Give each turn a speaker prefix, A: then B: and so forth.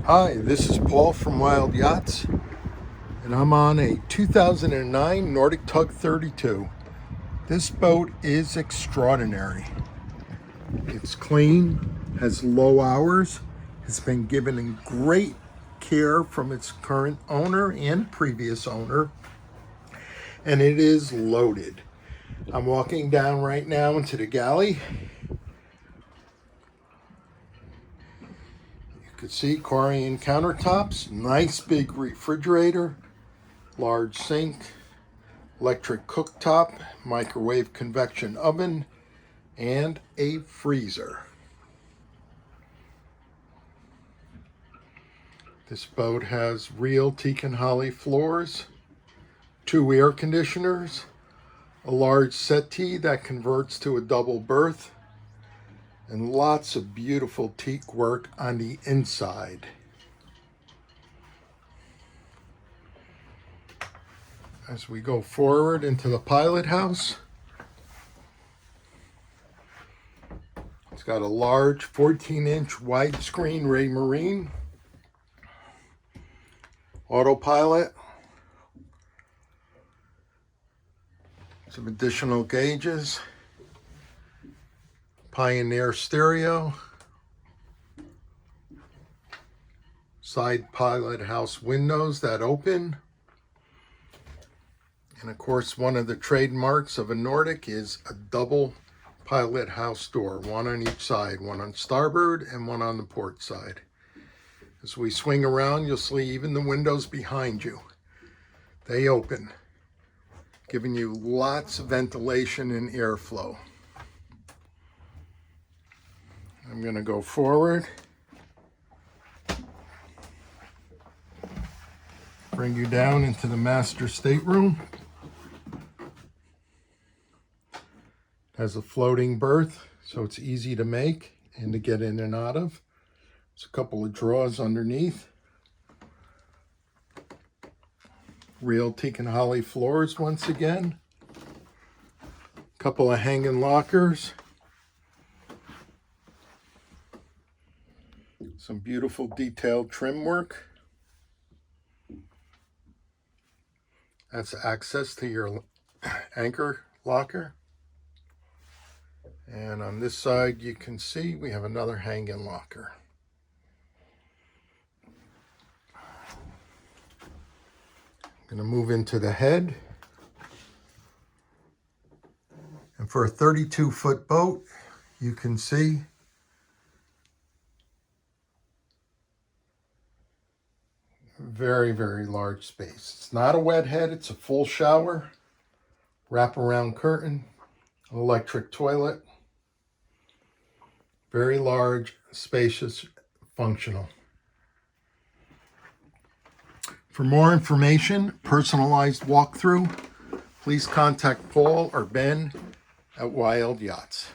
A: Hi, this is Paul from Wild Yachts, and I'm on a 2009 Nordic Tug 32. This boat is extraordinary. It's clean, has low hours, has been given in great care from its current owner and previous owner, and it is loaded. I'm walking down right now into the galley. You can see Corian countertops, nice big refrigerator, large sink, electric cooktop, microwave convection oven, and a freezer. This boat has real teak and holly floors, 2 air conditioners, a large settee that converts to a double berth, and lots of beautiful teak work on the inside. As we go forward into the pilot house, it's got a large 14-inch widescreen Racor autopilot, some additional gauges, Pioneer stereo, side pilot house windows that open, and of course one of the trademarks of a Nordic is a double pilot house door, one on each side, one on starboard and one on the port side. As we swing around, you'll see even the windows behind you, they open, giving you lots of ventilation and airflow. I'm going to go forward, bring you down into the master stateroom. It has a floating berth, so it's easy to make and to get in and out of. There's a couple of drawers underneath. Real teak and holly floors once again. A couple of hanging lockers. Some beautiful detailed trim work. That's access to your anchor locker. And on this side you can see we have another hanging locker. I'm going to move into the head. And for a 32-foot boat, you can see very, very large space. It's not a wet head, it's a full shower, wraparound curtain, an electric toilet. Very large, spacious, functional. For more information, personalized walkthrough, please contact Paul or Ben at Wild Yachts.